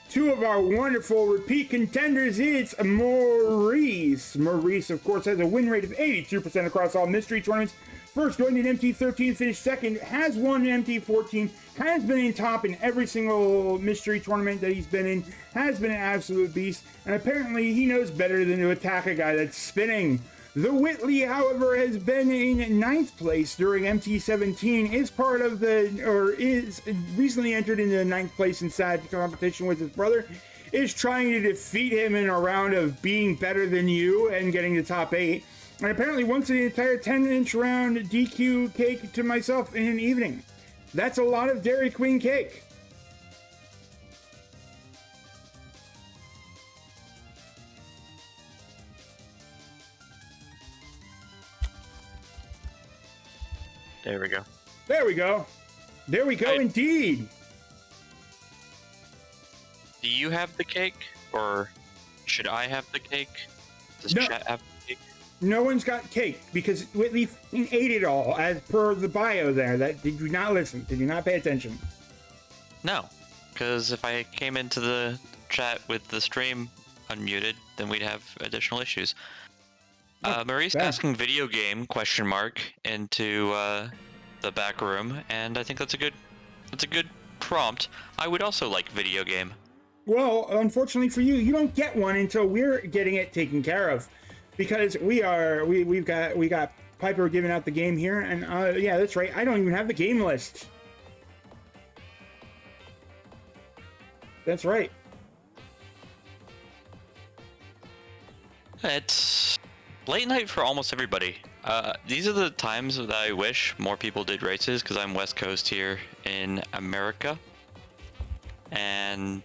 two of our wonderful repeat contenders. It's Maurice. Maurice, of course, has a win rate of 82% across all mystery tournaments. First joined in MT13, finished second, has won MT14, has been in top in every single mystery tournament that he's been in, has been an absolute beast, and apparently he knows better than to attack a guy that's spinning. TheWhitley, however, has been in 9th place during MT17, is recently entered into 9th place in SAD competition with his brother, is trying to defeat him in a round of being better than you and getting to top 8, and apparently wants the entire 10-inch round DQ cake to myself in an evening. That's a lot of Dairy Queen cake. There we go. There we go. There we go, indeed. Do you have the cake, or should I have the cake? Does No. chat have the cake? No one's got cake because Whitley f***ing ate it all, as per the bio there. That did you not listen? Did you not pay attention? No, because if I came into the chat with the stream unmuted, then we'd have additional issues. Maurice bad. asking video game ? Into the back room, and I think that's a good prompt. I would also like video game. Well, unfortunately for you, you don't get one until we're getting it taken care of, because we've got Piper giving out the game here, and yeah, that's right. I don't even have the game list. That's right. It's late night for almost everybody. These are the times that I wish more people did races, because I'm West Coast here in America. And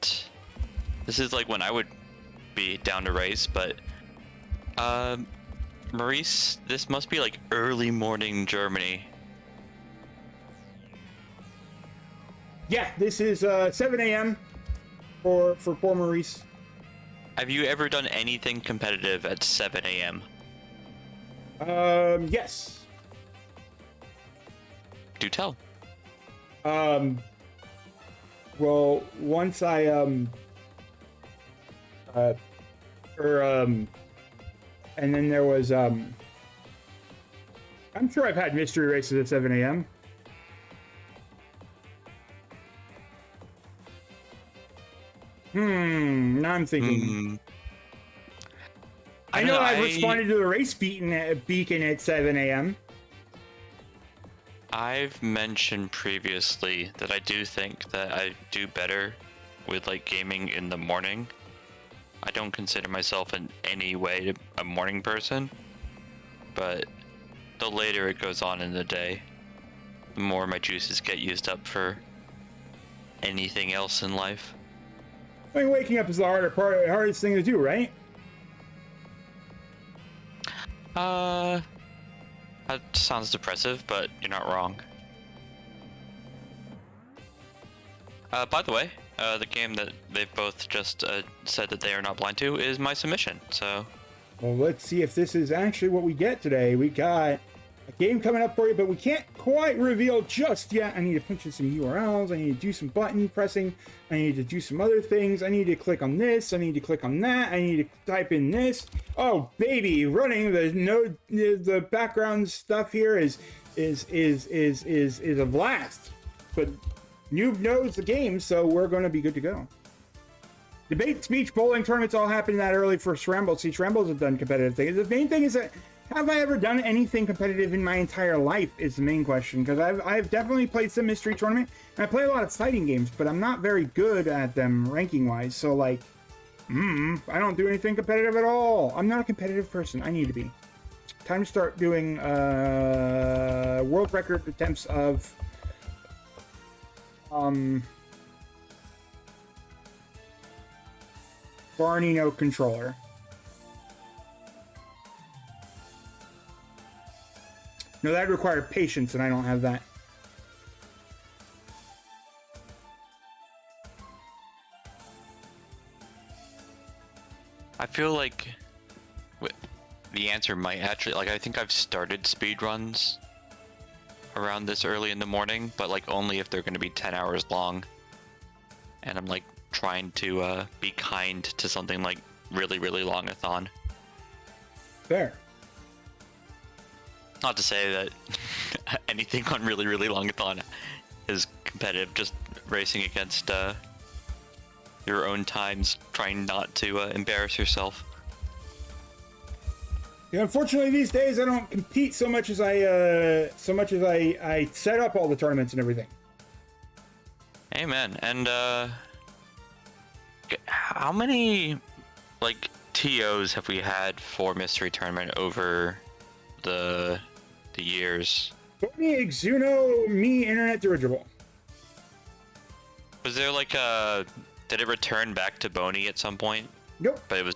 this is like when I would be down to race, but Maurice, this must be like early morning Germany. Yeah, this is 7 a.m. for poor Maurice. Have you ever done anything competitive at 7 a.m.? Yes. Do tell. Well, once I, and then there was, I'm sure I've had mystery races at 7 a.m. Now I'm thinking. I know I've responded to the race beacon at 7 a.m. I've mentioned previously that I do think that I do better with like gaming in the morning. I don't consider myself in any way a morning person, but the later it goes on in the day, the more my juices get used up for anything else in life. I mean, waking up is the hardest thing to do, right? That sounds depressive, but you're not wrong. By the way, the game that they've both just said that they are not blind to is my submission, so... Well, let's see if this is actually what we get today. We got a game coming up for you, but we can't quite reveal just yet. I need to punch in some URLs. I need to do some button pressing. I need to do some other things. I need to click on this. I need to click on that. I need to type in this. Oh, baby, running the background stuff here is a blast. But Noob knows the game, so we're going to be good to go. Debate, speech, bowling tournaments all happen that early for Shrambles. See, Shrambles have done competitive things. The main thing is that, have I ever done anything competitive in my entire life is the main question, because I've definitely played some mystery tournament, and I play a lot of fighting games, but I'm not very good at them ranking-wise, so like, I don't do anything competitive at all. I'm not a competitive person. I need to be. Time to start doing world record attempts of Barney no controller. No, that required patience, and I don't have that. I feel like the answer might actually, like, I think I've started speedruns around this early in the morning, but like only if they're going to be 10 hours long. And I'm like trying to be kind to something like really, really long-a-thon. Fair. Not to say that anything on really, really long-a-thon is competitive, just racing against your own times, trying not to embarrass yourself. Yeah, unfortunately, these days I don't compete so much as I set up all the tournaments and everything. Amen. And how many like TOs have we had for Mystery Tournament over the years? Boney, Exuno, me, Internet Dirigible. Was there like did it return back to Boney at some point? Nope. But it was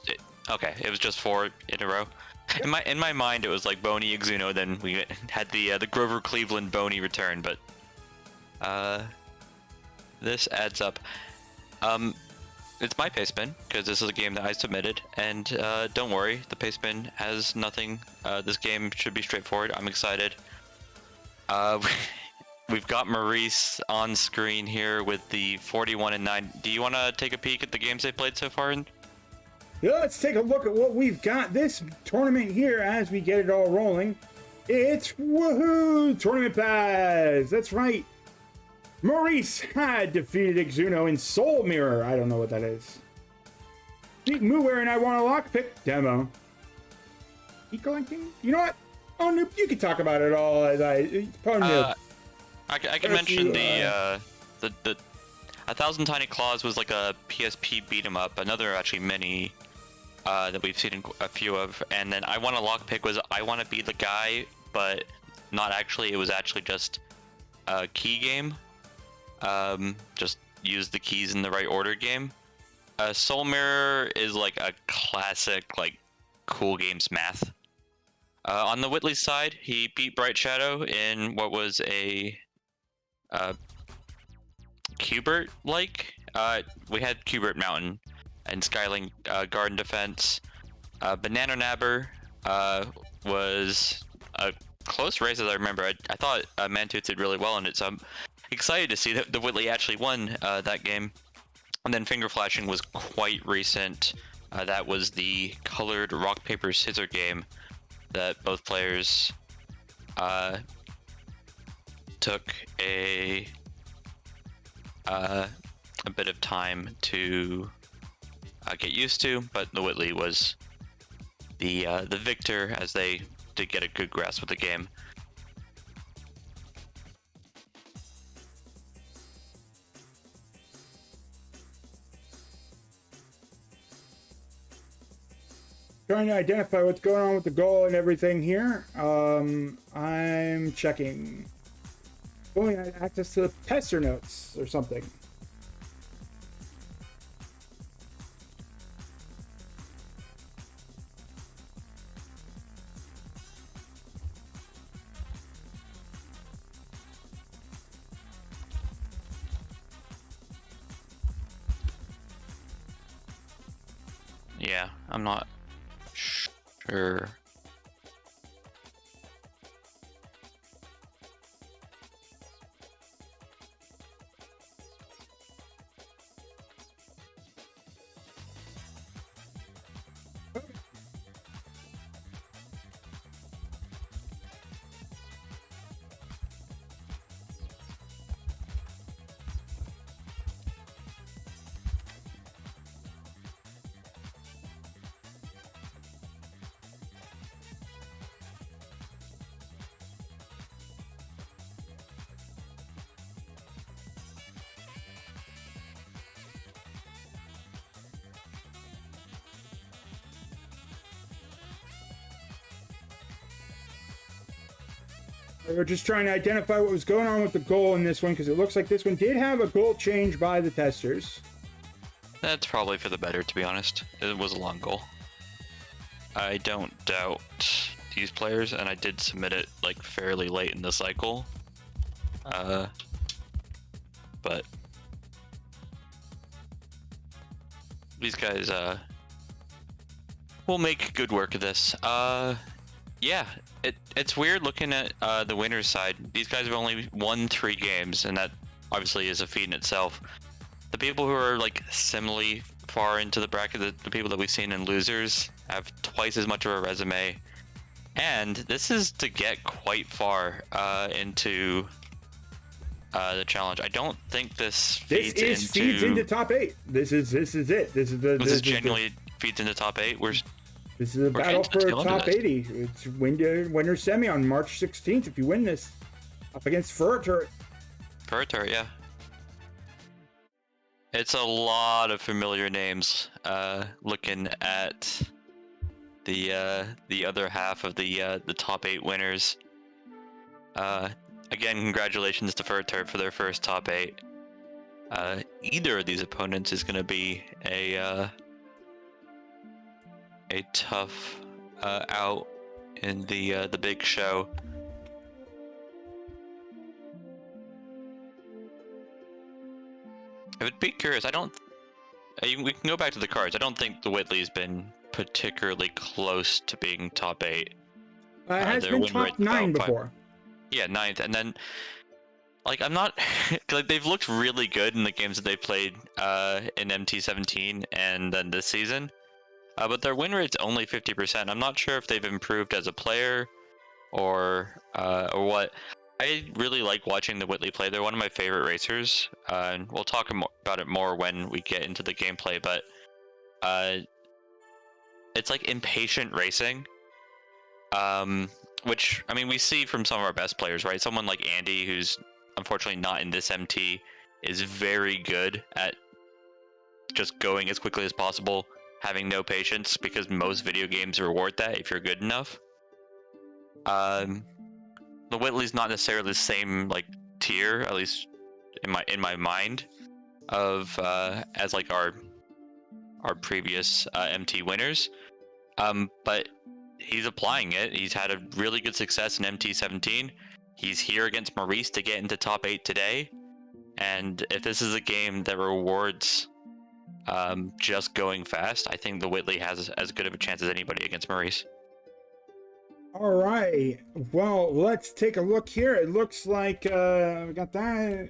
okay. It was just 4 in a row. Yep. In my mind, it was like Boney, Exuno. Then we had the Grover Cleveland Boney return. But this adds up. It's my pace spin because this is a game that I submitted, and don't worry, the pace spin has nothing. This game should be straightforward. I'm excited. We've got Maurice on screen here with the 41-9. Do you want to take a peek at the games they've played so far? Yeah, let's take a look at what we've got this tournament here as we get it all rolling. It's woohoo! Tournament Pass! That's right. Maurice had defeated Exuno in Soul Mirror. I don't know what that is. Beat Moower and I want a lockpick demo. Key collecting? You know what? Oh, Noop, you can talk about it all as I can mention the 1,000 Tiny Claws was like a PSP beat 'em up. Another actually mini that we've seen a few of. And then I want a lockpick was I want to be the guy, but not actually. It was actually just a key game. Just use the keys in the right order game. Soul Mirror is like a classic, like, cool games math. On the Whitley side, he beat Bright Shadow in what was a Cubert-like. We had Cubert Mountain and Skylink Garden Defense. Banana Nabber was a close race as I remember. I thought Mantooth did really well in it, so I'm excited to see that the Whitley actually won that game. And then Finger Flashing was quite recent. That was the colored rock paper scissor game that both players took a bit of time to get used to, but the Whitley was the victor as they did get a good grasp of the game. Trying to identify what's going on with the goal and everything here. I'm checking. Oh, I had access to the Pester notes or something. Yeah, I'm not sure. We were just trying to identify what was going on with the goal in this one, because it looks like this one did have a goal change by the testers. That's probably for the better, to be honest. It was a long goal. I don't doubt these players, and I did submit it like fairly late in the cycle. But these guys will make good work of this. Yeah, it's weird looking at the winner's side. These guys have only won 3 games, and that obviously is a feat in itself. the people who are like similarly far into the bracket, the people that we've seen in losers, have twice as much of a resume, and this is to get quite far into the challenge. I don't think this feeds into top 8. This is it. This is genuinely feeds into top 8. This is a battle for top 80. It's winner semi on March 16th if you win this. Up against Fur Turret. Fur Turret, yeah. It's a lot of familiar names. Looking at the other half of the top 8 winners. Again, congratulations to Fur Turret for their first top 8. Either of these opponents is going to be a tough out in the big show. I would be curious. We can go back to the cards. I don't think TheWhitley's been particularly close to being top 8. It has been top 9 before. Yeah, 9th, and then like I'm not like they've looked really good in the games that they played in MT17 and then this season, but their win rate's only 50%. I'm not sure if they've improved as a player or what. I really like watching TheWhitley play. They're one of my favorite racers, and we'll talk about it more when we get into the gameplay. But it's like impatient racing, which I mean we see from some of our best players, right? Someone like Andy, who's unfortunately not in this MT, is very good at just going as quickly as possible, having no patience, because most video games reward that if you're good enough. TheWhitley's not necessarily the same like tier, at least in my mind, of as like our previous MT winners. But he's applying it. He's had a really good success in MT17. He's here against Maurice to get into top 8 today. And if this is a game that rewards just going fast, I think TheWhitley has as good of a chance as anybody against Maurice. All right. Well, let's take a look here. It looks like we got that.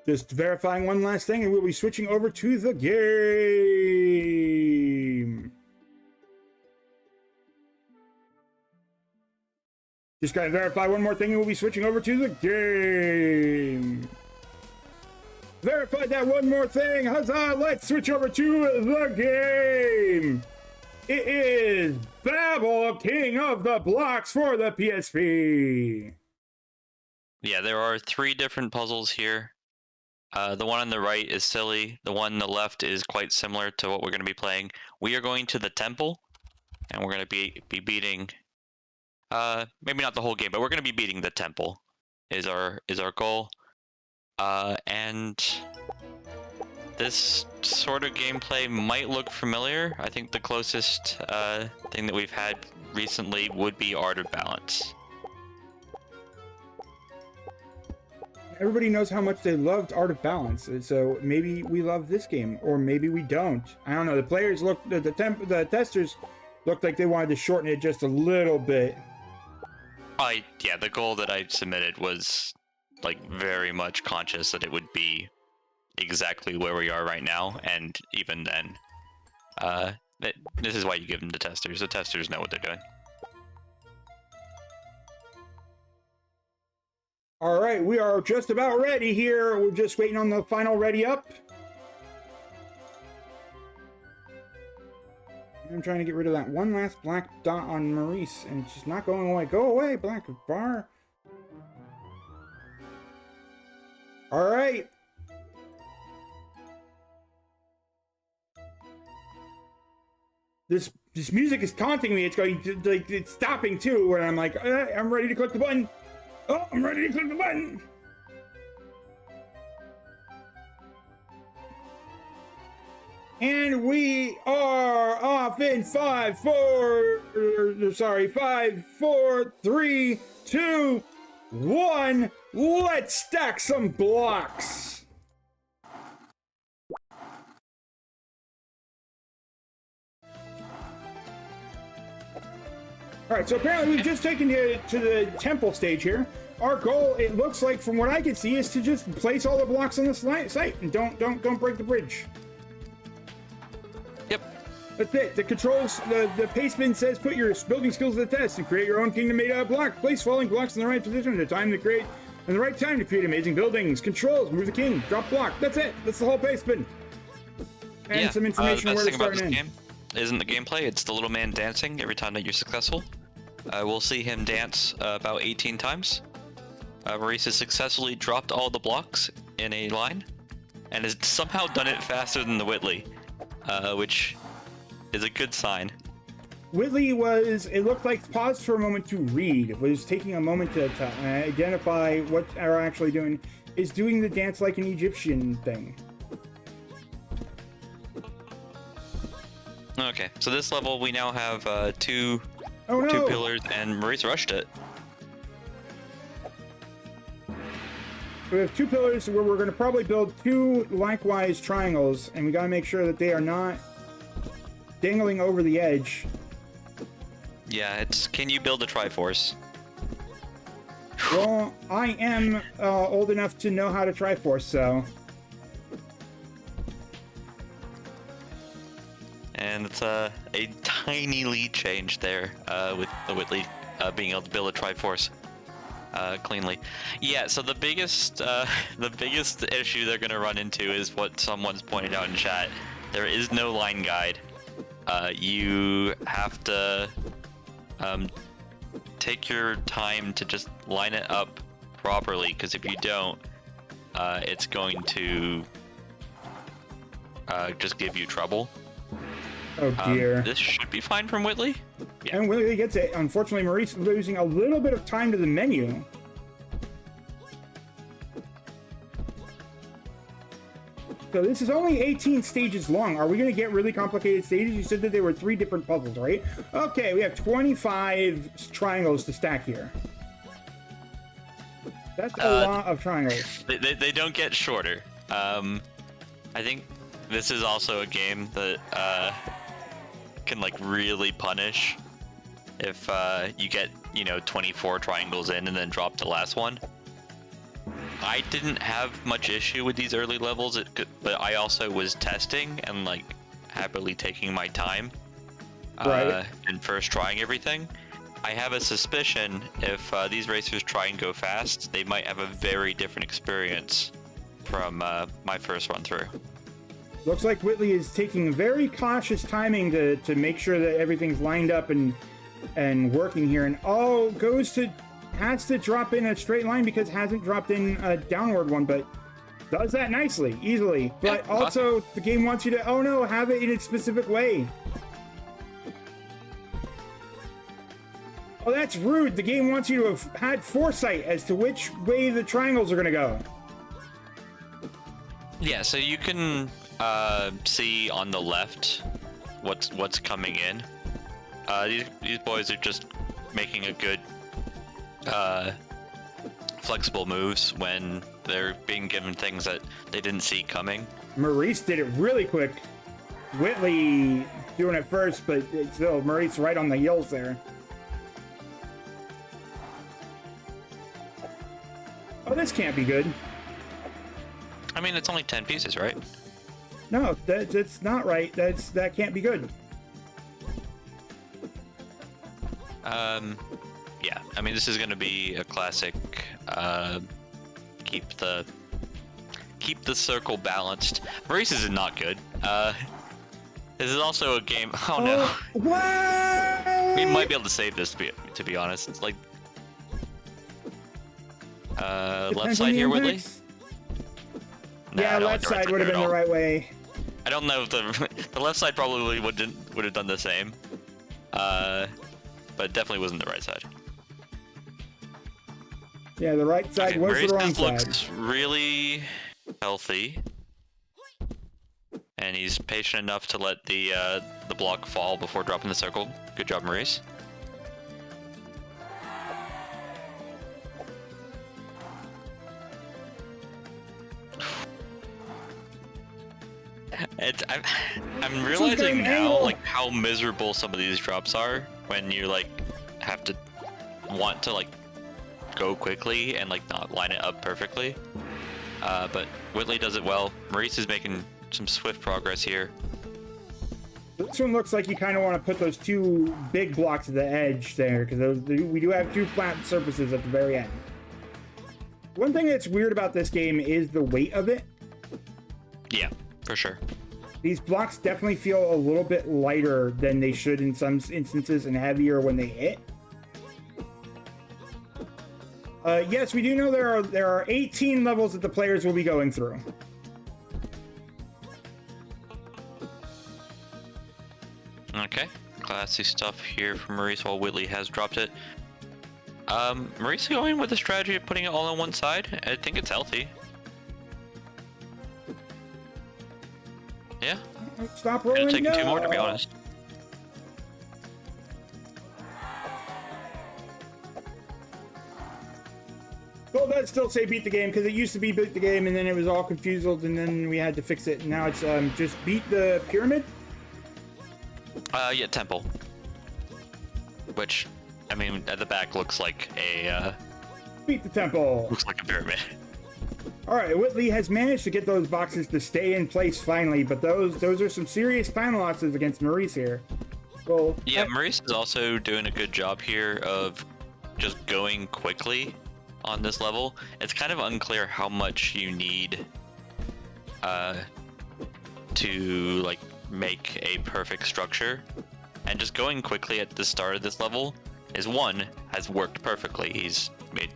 Just verifying one last thing, and we'll be switching over to the game. Just gotta verify one more thing, and we'll be switching over to the game. Verified that one more thing. Huzzah! Let's switch over to the game. It is Babel, King of the Blocks for the PSP. Yeah, there are 3 different puzzles here. The one on the right is silly. The one on the left is quite similar to what we're going to be playing. We are going to the temple, and we're going to be beating, maybe not the whole game, but we're going to be beating the temple is our goal. And this sort of gameplay might look familiar. I think the closest thing that we've had recently would be Art of Balance. Everybody knows how much they loved Art of Balance, so maybe we love this game, or maybe we don't. I don't know. The players looked, the testers looked like they wanted to shorten it just a little bit. Yeah, the goal that I submitted was like very much conscious that it would be exactly where we are right now, and even then, this is why you give them to testers. The testers know what they're doing. All right, we are just about ready here. We're just waiting on the final ready up. I'm trying to get rid of that one last black dot on Maurice, and it's just not going away. Go away, black bar. All right. This music is taunting me. It's going to, like, it's stopping too, and I'm like, I'm ready to click the button. Oh, I'm ready to click the button. And we are off in 5, 4, 3, 2, 1. Let's stack some blocks. All right, so apparently we've just taken you to the temple stage here. our goal, it looks like, from what I can see, is to just place all the blocks on the site and don't break the bridge. Yep. That's it. The controls, the paceman says put your building skills to the test and create your own kingdom made out of blocks. Place falling blocks in the right position at the time to create, and the right time to create amazing buildings. Controls, move the king, drop block. That's it. That's the whole paceman. And some information where to start and end. Game isn't the gameplay, it's the little man dancing every time that you're successful. We'll see him dance about 18 times. Maurice has successfully dropped all the blocks in a line and has somehow done it faster than TheWhitley, which is a good sign. Whitley was, it looked like, paused for a moment to read. It was taking a moment to identify what are actually doing. Is doing the dance like an Egyptian thing. Okay, so this level we now have two Oh no! 2 pillars, and Maurice rushed it. We have 2 pillars where we're going to probably build 2 likewise triangles, and we got to make sure that they are not dangling over the edge. Yeah, it's, can you build a Triforce? Well, I am old enough to know how to Triforce, so... And it's a tiny lead change there with TheWhitley being able to build a Triforce cleanly. Yeah, so the biggest issue they're going to run into is what someone's pointed out in chat. There is no line guide. You have to take your time to just line it up properly, because if you don't, it's going to just give you trouble. Oh dear. This should be fine from Whitley. Yeah. And Whitley gets it. Unfortunately, Maurice losing a little bit of time to the menu. So this is only 18 stages long. Are we going to get really complicated stages? You said that there were 3 different puzzles, right? Okay, we have 25 triangles to stack here. That's a lot of triangles. They don't get shorter. I think this is also a game that can like really punish if you get 24 triangles in and then drop the last one. I didn't have much issue with these early levels, but I also was testing and like happily taking my time and first trying everything. I have a suspicion if these racers try and go fast, they might have a very different experience from my first run through. Looks like Whitley is taking very cautious timing to make sure that everything's lined up and working here, and has to drop in a straight line because it hasn't dropped in a downward one, but does that nicely, easily. But yeah, also, the game wants you to, have it in a specific way. Oh, that's rude. The game wants you to have had foresight as to which way the triangles are going to go. Yeah, so you can see on the left what's coming in. These boys are just making a good flexible moves when they're being given things that they didn't see coming. Maurice did it really quick. Whitley doing it first, but still Maurice right on the heels there. Oh, this can't be good. I mean, it's only 10 pieces, right? No, that's not right. That can't be good. Yeah, I mean, this is going to be a classic keep the circle balanced. Maurice is not good. This is also a game. Oh no. What? We might be able to save this to be honest. It's like left side here, Whitley. Nah, yeah, left side would have been the right way. I don't know if the left side probably would have done the same, but it definitely wasn't the right side. Yeah, the right side was the wrong side. Looks really healthy, and he's patient enough to let the block fall before dropping the circle. Good job, Maurice. I'm realizing now like how miserable some of these drops are when you like have to want to like go quickly and like not line it up perfectly. But Whitley does it well. Maurice is making some swift progress here. This one looks like you kind of want to put those two big blocks at the edge there, because we do have two flat surfaces at the very end. One thing that's weird about this game is the weight of it. Yeah, for sure. These blocks definitely feel a little bit lighter than they should in some instances, and heavier when they hit. Yes, we do know there are 18 levels that the players will be going through. Okay, classy stuff here from Maurice while Whitley has dropped it. Maurice going with the strategy of putting it all on one side. I think it's healthy. Yeah. Stop rolling. Could have taken two more, to be honest. Well, that still say beat the game, because it used to be beat the game and then it was all confused and then we had to fix it. And now it's just beat the pyramid. Yeah, temple. Which, I mean, at the back looks like a beat the temple. Looks like a pyramid. All right, Whitley has managed to get those boxes to stay in place finally, but those are some serious final losses against Maurice here. Well, yeah, Maurice is also doing a good job here of just going quickly on this level. It's kind of unclear how much you need to like make a perfect structure, and just going quickly at the start of this level has worked perfectly. He's made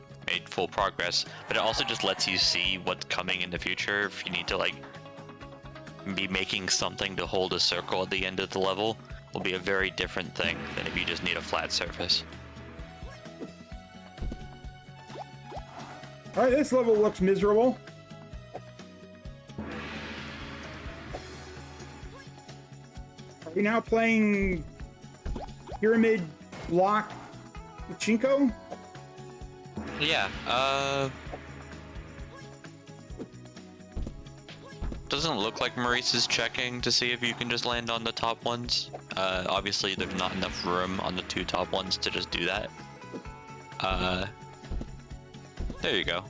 full progress, but it also just lets you see what's coming in the future. If you need to like be making something to hold a circle at the end of the level, will be a very different thing than if you just need a flat surface. All right, this level looks miserable. Are we now playing pyramid block pachinko? Yeah, doesn't look like Maurice is checking to see if you can just land on the top ones. Obviously there's not enough room on the two top ones to just do that. There you go.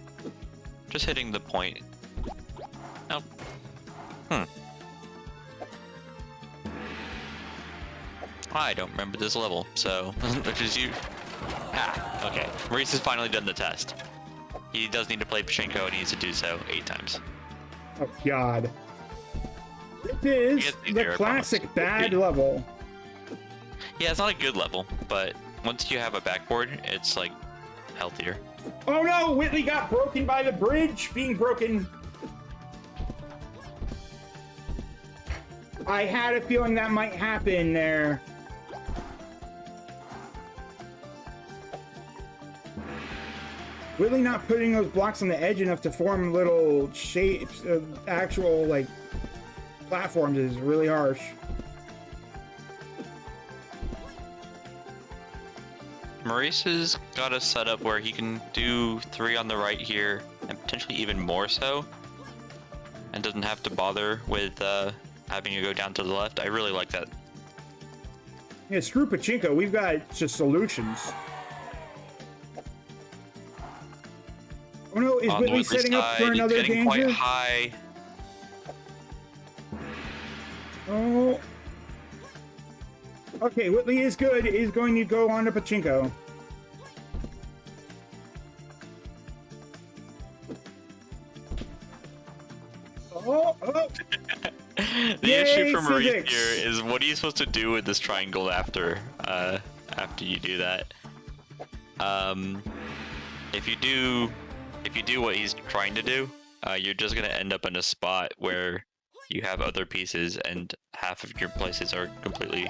Just hitting the point. Nope. I don't remember this level, so which is you. Ah, okay. Maurice has finally done the test. He does need to play Pachinko, and he needs to do so 8 times. Oh God. This is the classic bad level. Yeah, it's not a good level, but once you have a backboard, it's like healthier. Oh no, Whitley got broken by the bridge being broken. I had a feeling that might happen there. Whitley not putting those blocks on the edge enough to form little shapes of actual like platforms is really harsh. Maurice has got a setup where he can do 3 on the right here, and potentially even more so, and doesn't have to bother with having to go down to the left. I really like that. Yeah, screw Pachinko. We've got just solutions. Oh no, is Whitley setting up for another danger? Getting quite high. Oh. Okay, Whitley is good. Is going to go on to Pachinko. Oh. The issue for Maurice here is, what are you supposed to do with this triangle after you do that? If you do what he's trying to do, you're just gonna end up in a spot where you have other pieces and half of your places are completely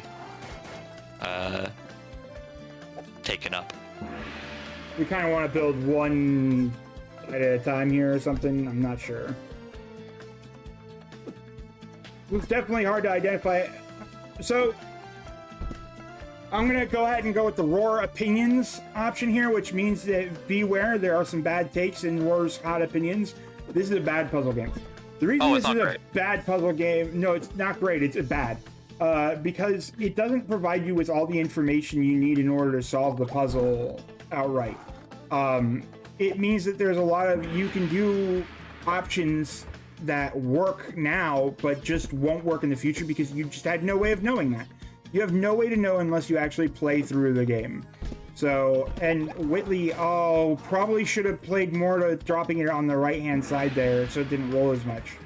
taken up. We kind of want to build one at a time here or something. I'm not sure. It's definitely hard to identify. So I'm going to go ahead and go with the Roar Opinions option here, which means that beware, there are some bad takes in Roar's hot opinions. This is a bad puzzle game. The reason this is a bad puzzle game, no, it's not great, it's bad. Because it doesn't provide you with all the information you need in order to solve the puzzle outright. it means that there's a lot of you can do options that work now, but just won't work in the future because you just had no way of knowing that. You have no way to know unless you actually play through the game. So, and Whitley, probably should have played more to dropping it on the right-hand side there so it didn't roll as much.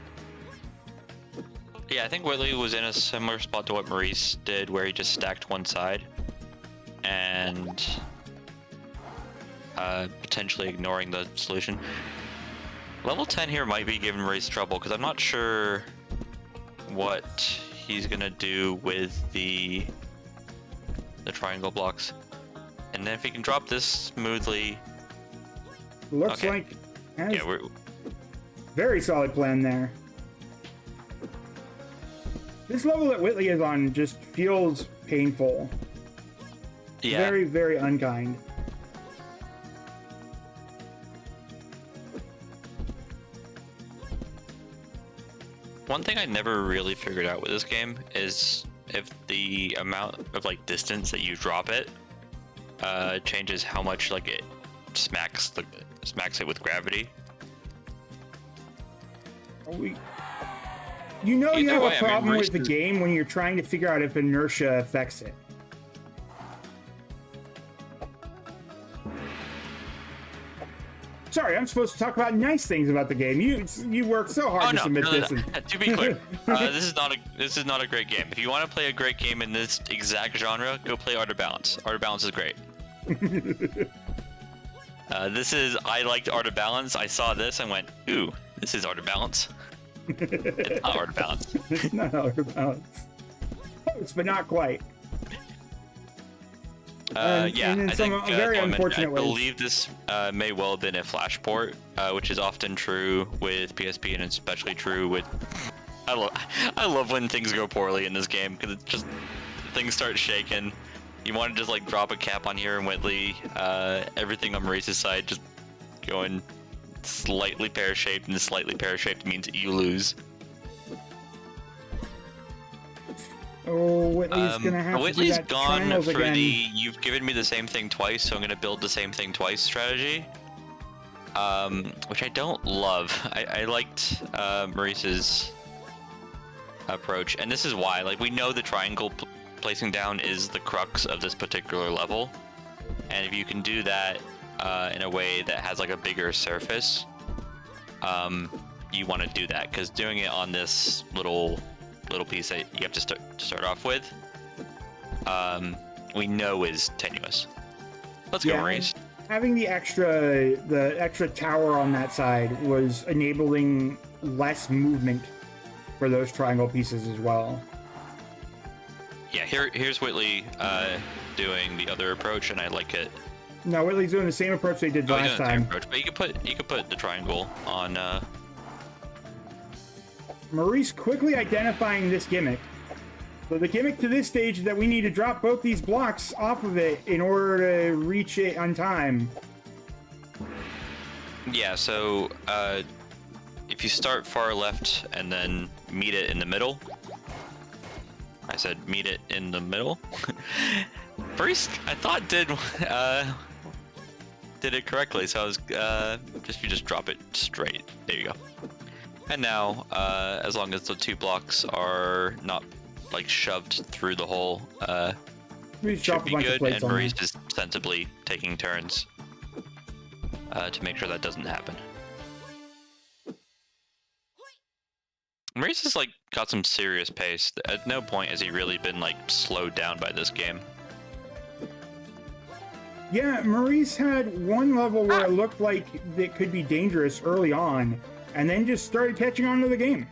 Yeah, I think Whitley was in a similar spot to what Maurice did, where he just stacked one side and potentially ignoring the solution. Level 10 here might be giving Maurice trouble, because I'm not sure what he's gonna do with the triangle blocks. And then if he can drop this smoothly... Looks okay. like... Yeah, we're... Very solid plan there. This level that Whitley is on just feels painful. Yeah. Very, very unkind. One thing I never really figured out with this game is if the amount of like distance that you drop it changes how much like it smacks it with gravity. You know you have Either way, a problem Maurice with the game when you're trying to figure out if inertia affects it. Sorry, I'm supposed to talk about nice things about the game. You worked so hard to submit this. And... To be clear, this is not a great game. If you want to play a great game in this exact genre, go play Art of Balance. Art of Balance is great. I liked Art of Balance. I saw this and went, ooh, this is Art of Balance. It's not Art of Balance. It's not Art of Balance. Close, but not quite. Yeah, and in I some think very unfortunate I ways. believe this may well have been a flash port, which is often true with PSP and especially true with... I love when things go poorly in this game, because it's just... things start shaking. You want to just like drop a cap on here and Whitley, everything on Maurice's side just going slightly pear-shaped, and slightly pear-shaped means that you lose. Oh, Whitley's gonna have Whitley's to do that gone triangles for again. you've given me the same thing twice, so I'm gonna build the same thing twice strategy. Which I don't love. I liked Maurice's approach, and this is why. Like, we know the triangle placing down is the crux of this particular level, and if you can do that in a way that has like a bigger surface, you want to do that, because doing it on this little piece that you have to start off with, we know is tenuous. Let's go, Maurice. Having the extra tower on that side was enabling less movement for those triangle pieces as well. Yeah, here's Whitley doing the other approach, and I like it. No, Whitley's doing the same approach they did last time. Approach, but you could put the triangle on. Maurice quickly identifying this gimmick. So the gimmick to this stage is that we need to drop both these blocks off of it in order to reach it on time. Yeah, so if you start far left and then meet it in the middle. I said meet it in the middle. Maurice, I thought did it correctly, so I was you just drop it straight. There you go. And now, as long as the two blocks are not like shoved through the hole, should be good. And Maurice is sensibly taking turns to make sure that doesn't happen. Maurice has like got some serious pace. At no point has he really been like slowed down by this game. Yeah, Maurice had one level where it looked like it could be dangerous early on, and then just started catching on to the game.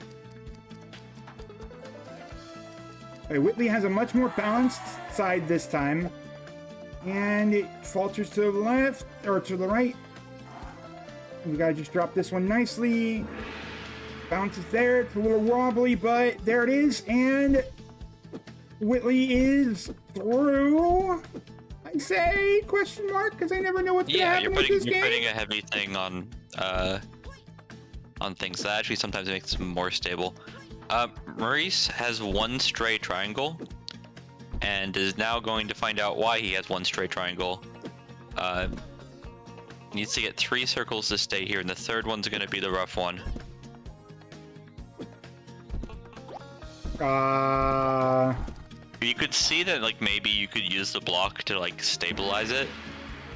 Okay, Whitley has a much more balanced side this time, and it falters to the left, or to the right. We gotta just drop this one nicely. Bounces there, it's a little wobbly, but there it is, and Whitley is through. I say question mark, because I never know what's gonna happen with this game. You're putting a heavy thing on things that actually sometimes makes them more stable. Maurice has one stray triangle, and is now going to find out why he has one stray triangle Needs to get 3 circles to stay here, and the third one's gonna be the rough one. You could see that, like, maybe you could use the block to, like, stabilize it.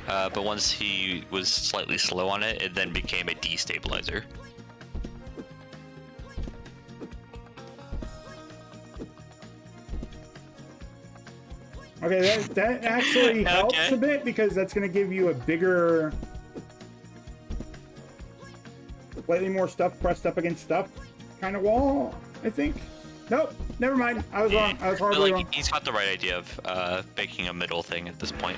But once he was slightly slow on it, it then became a destabilizer. Okay, that actually helps a bit, because that's going to give you a bigger, slightly more stuff pressed up against stuff kind of wall, I think. Nope, never mind. I was wrong. I was horribly wrong. He's got the right idea of making a middle thing at this point.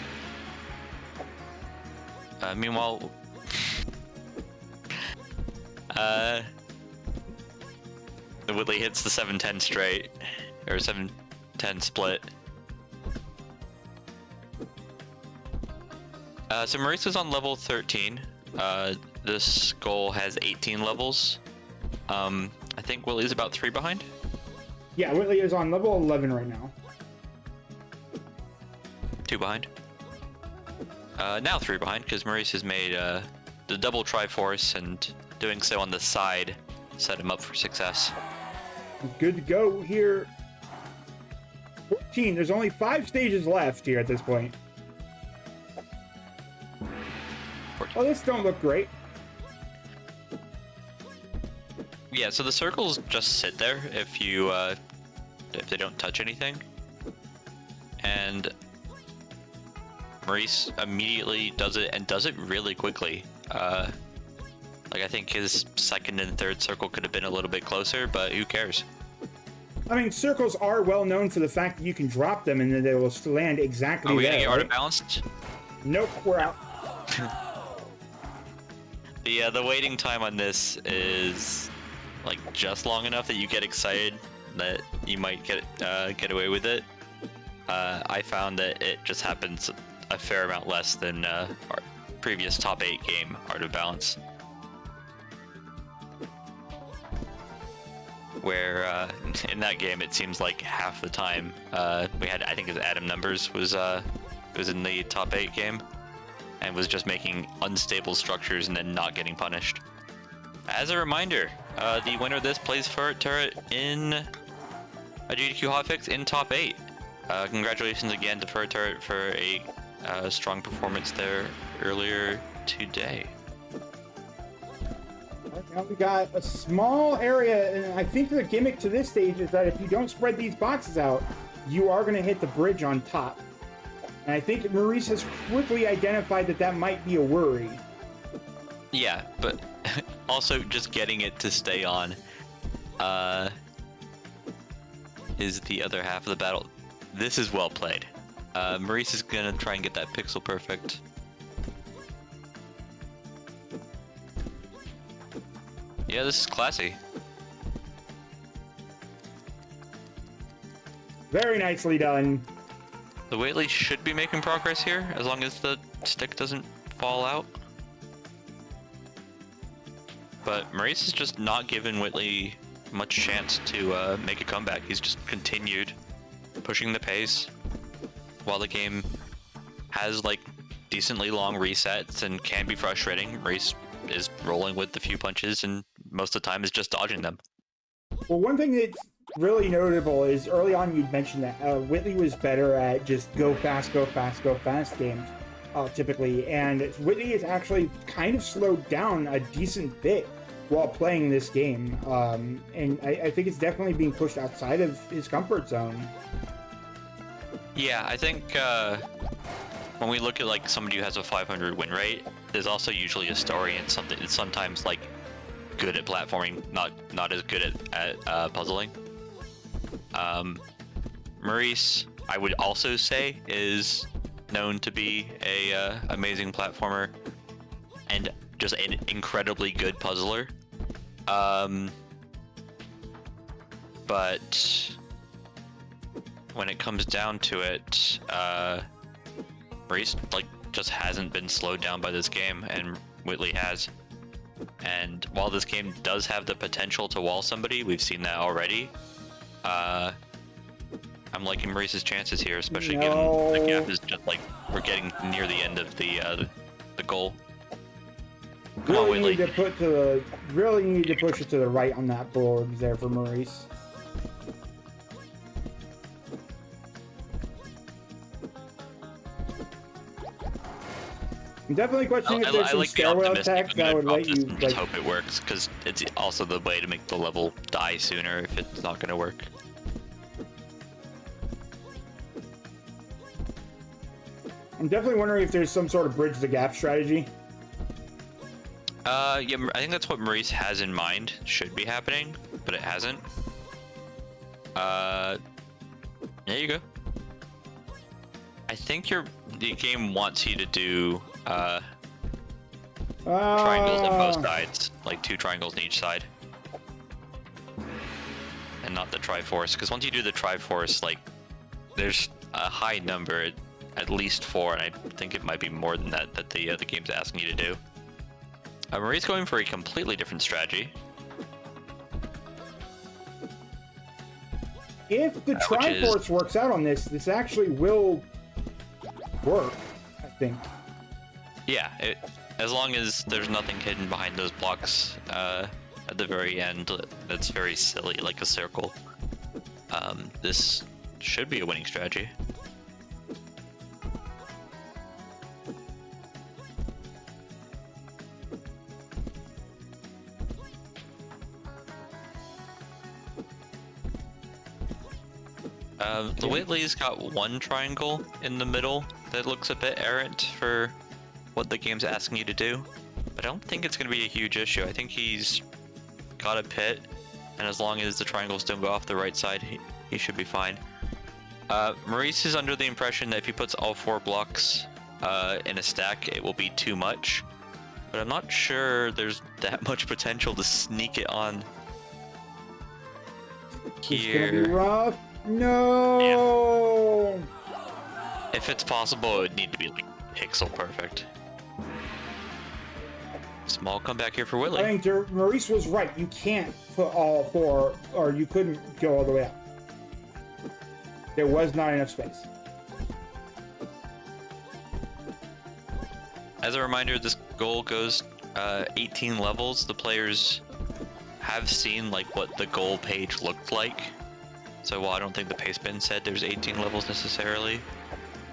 Meanwhile, TheWhitley hits the 7-10 straight, or 7-10 split. So Maurice is on level 13. This goal has 18 levels. I think Whitley's about 3 behind. Yeah, Whitley is on level 11 right now. 2 behind. Now 3 behind, because Maurice has made the double Triforce, and doing so on the side set him up for success. Good to go here. 14. There's only 5 stages left here at this point. Oh, this don't look great. Yeah, so the circles just sit there if you if they don't touch anything, and Maurice immediately does it, and does it really quickly. Like, I think his second and third circle could have been a little bit closer, but who cares? I mean, circles are well known for the fact that you can drop them and then they will land exactly Are we there. gonna get right? art balanced? Nope, we're out. The waiting time on this is like just long enough that you get excited that you might get away with it. I found that it just happens a fair amount less than our previous top 8 game, Art of Balance, where in that game it seems like half the time we had, I think his Adam Numbers was in the top 8 game, and was just making unstable structures and then not getting punished. As a reminder, the winner of this plays Ferret Turret in a GDQ hotfix in top 8. Congratulations again to Ferret Turret for a strong performance there earlier today. Now we got a small area, and I think the gimmick to this stage is that if you don't spread these boxes out, you are going to hit the bridge on top. And I think Maurice has quickly identified that that might be a worry. Yeah, but also just getting it to stay on is the other half of the battle. This is well played. Maurice is gonna try and get that pixel perfect. Yeah, this is classy. Very nicely done. TheWhitley should be making progress here, as long as the stick doesn't fall out. But Maurice has just not given Whitley much chance to make a comeback. He's just continued pushing the pace, while the game has like decently long resets and can be frustrating. Maurice is rolling with the few punches, and most of the time is just dodging them. Well, one thing that's really notable is early on you'd mentioned that Whitley was better at just go fast, go fast, go fast games, typically. And Whitley has actually kind of slowed down a decent bit while playing this game. And I think it's definitely being pushed outside of his comfort zone. Yeah, I think when we look at like somebody who has a 500 win rate, there's also usually a story and something. It's sometimes like good at platforming, not as good at puzzling. Maurice, I would also say, is known to be a amazing platformer and just an incredibly good puzzler. But when it comes down to it, Maurice like just hasn't been slowed down by this game, and Whitley has. And while this game does have the potential to wall somebody, we've seen that already. I'm liking Maurice's chances here, especially given the gap is just like we're getting near the end of the goal. Come on, Really Whitley. need to put to the, really need to push it to the right on that board there for Maurice. I'm definitely questioning if there's some like the stairwell optimistic tech that would let you and just like. hope it works, because it's also the way to make the level die sooner if it's not going to work. I'm definitely wondering if there's some sort of bridge the gap strategy. Yeah, I think that's what Maurice has in mind. Should be happening, but it hasn't. There you go. I think the game wants you to do triangles on both sides, like 2 triangles on each side, and not the Triforce. Because once you do the Triforce, like there's a high number, at least 4, and I think it might be more than that the game's asking you to do. Marie's going for a completely different strategy. If the Triforce works out on this, this actually will work, I think. Yeah, as long as there's nothing hidden behind those blocks at the very end that's very silly, like a circle. This should be a winning strategy. TheWhitley's got 1 triangle in the middle that looks a bit errant for what the game's asking you to do, but I don't think it's going to be a huge issue. I think he's got a pit, and as long as the triangles don't go off the right side, he should be fine. Maurice is under the impression that if he puts all 4 blocks in a stack, it will be too much, but I'm not sure there's that much potential to sneak it on here. It's gonna be rough. No. Yeah. If it's possible, it would need to be like pixel perfect. Small comeback here for Whitley. I think Maurice was right. You can't put all 4, or you couldn't go all the way up. There was not enough space. As a reminder, this goal goes 18 levels. The players have seen like what the goal page looked like. So while I don't think the pastebin said there's 18 levels necessarily,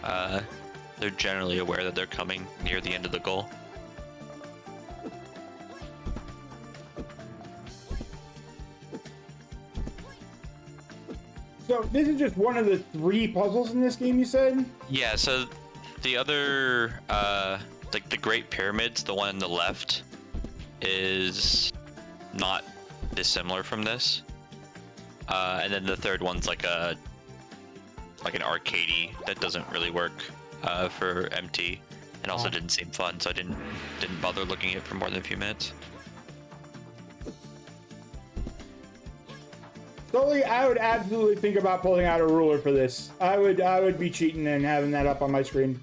they're generally aware that they're coming near the end of the goal. So this is just one of the 3 puzzles in this game, you said? Yeah, so the other, like the Great Pyramids, the one on the left, is not dissimilar from this. And then the third one's like an arcadey that doesn't really work for MT, and also didn't seem fun, so I didn't bother looking at it for more than a few minutes. Solely, I would absolutely think about pulling out a ruler for this. I would be cheating and having that up on my screen.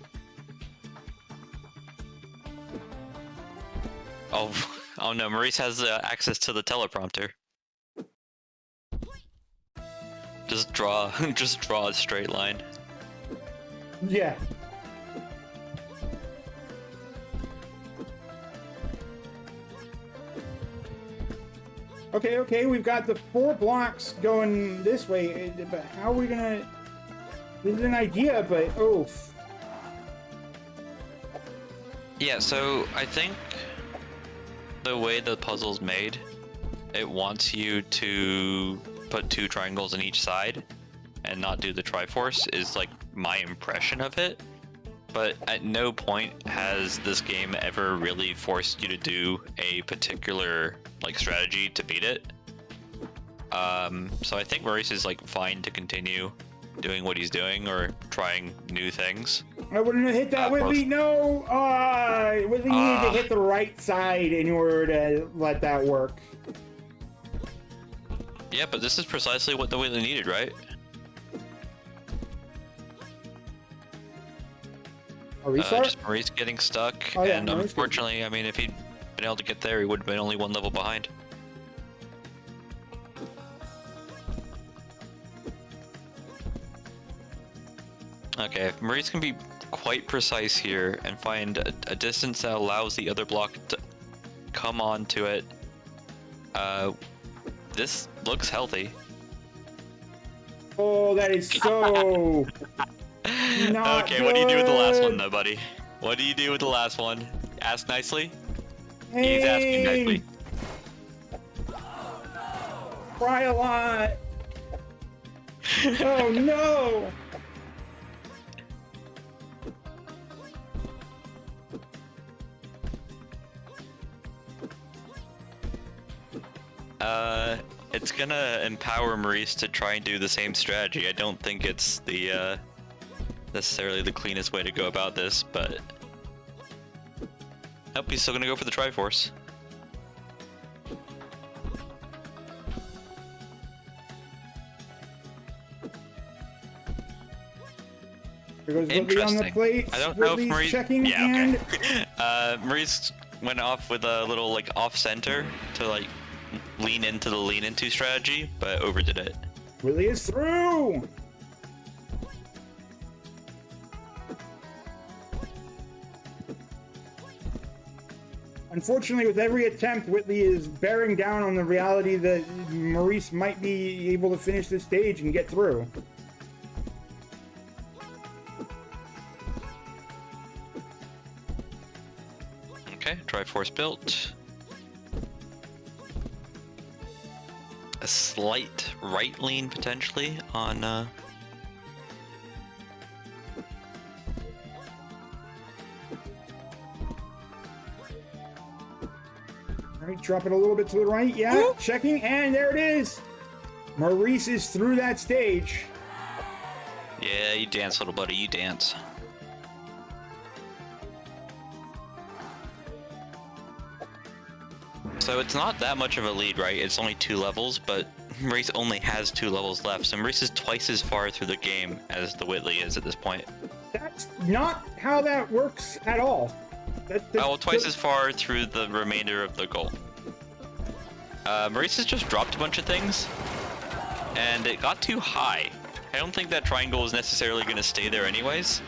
Oh no, Maurice has access to the teleprompter. Just draw a straight line. Yeah. Okay, we've got the 4 blocks going this way, but how are we gonna... This is an idea, but oof. Yeah, so I think the way the puzzle's made, it wants you to put 2 triangles on each side and not do the Triforce is like my impression of it. But at no point has this game ever really forced you to do a particular like strategy to beat it. So I think Maurice is like fine to continue doing what he's doing or trying new things. I wouldn't have hit that, Whitley. No! Whitley needed to hit the right side in order to let that work. Yeah, but this is precisely what the Whitley needed, right? Just Maurice getting stuck, and unfortunately, I mean, if he'd been able to get there, he would have been only 1 level behind. Okay, if Maurice can be quite precise here and find a distance that allows the other block to... come on to it. This looks healthy. Oh, that is so not Okay, good. what do you do with the last one, though, buddy? What do you do with the last one? Ask nicely? Hey. He's asking nicely. Cry a lot. Oh, no. It's gonna empower Maurice to try and do the same strategy. I don't think it's the, necessarily the cleanest way to go about this, but... Nope, he's still gonna go for the Triforce. There goes Whitley on the plate. I don't know if Whitley's Maurice... checking Yeah, and... okay. Maurice went off with a little, like, off-center to, like, lean into the lean-into strategy, but overdid it. Whitley is through! Unfortunately, with every attempt, Whitley is bearing down on the reality that Maurice might be able to finish this stage and get through. Okay, Triforce built. A slight right lean potentially on Alright, drop it a little bit to the right. Yeah, Whoop. checking, and there it is. Maurice is through that stage. Yeah, you dance, little buddy, you dance. So it's not that much of a lead, right? It's only 2 levels, but Maurice only has 2 levels left, so Maurice is twice as far through the game as TheWhitley is at this point. That's not how that works at all. Well, twice as far through the remainder of the goal. Maurice has just dropped a bunch of things, and it got too high. I don't think that triangle is necessarily going to stay there anyways,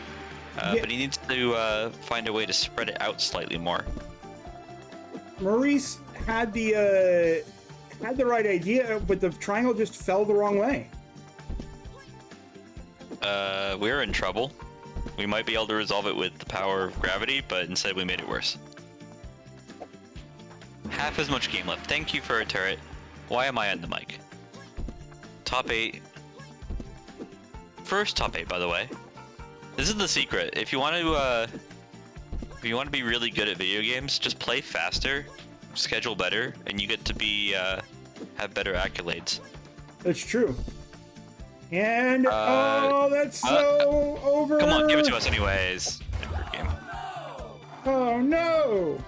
Yeah. but he needs to find a way to spread it out slightly more. Maurice had the right idea, but the triangle just fell the wrong way. We're in trouble. We might be able to resolve it with the power of gravity, but instead we made it worse. Half as much game left. Thank you for a turret. Why am I on the mic? Top 8. First top 8, by the way. This is the secret. If you want to be really good at video games, just play faster, schedule better, and you get to be have better accolades. That's true. And oh, that's so over. Come on, give it to us anyways. Game. Oh no!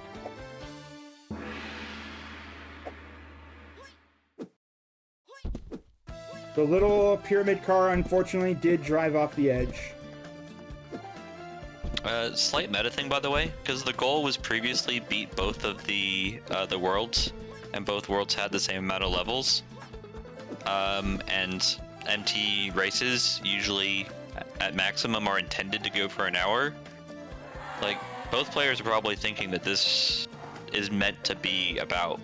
The little pyramid car unfortunately did drive off the edge. Slight meta thing, by the way, because the goal was previously beat both of the worlds, and both worlds had the same amount of levels. And MT races usually at maximum are intended to go for an hour. Like, both players are probably thinking that this is meant to be about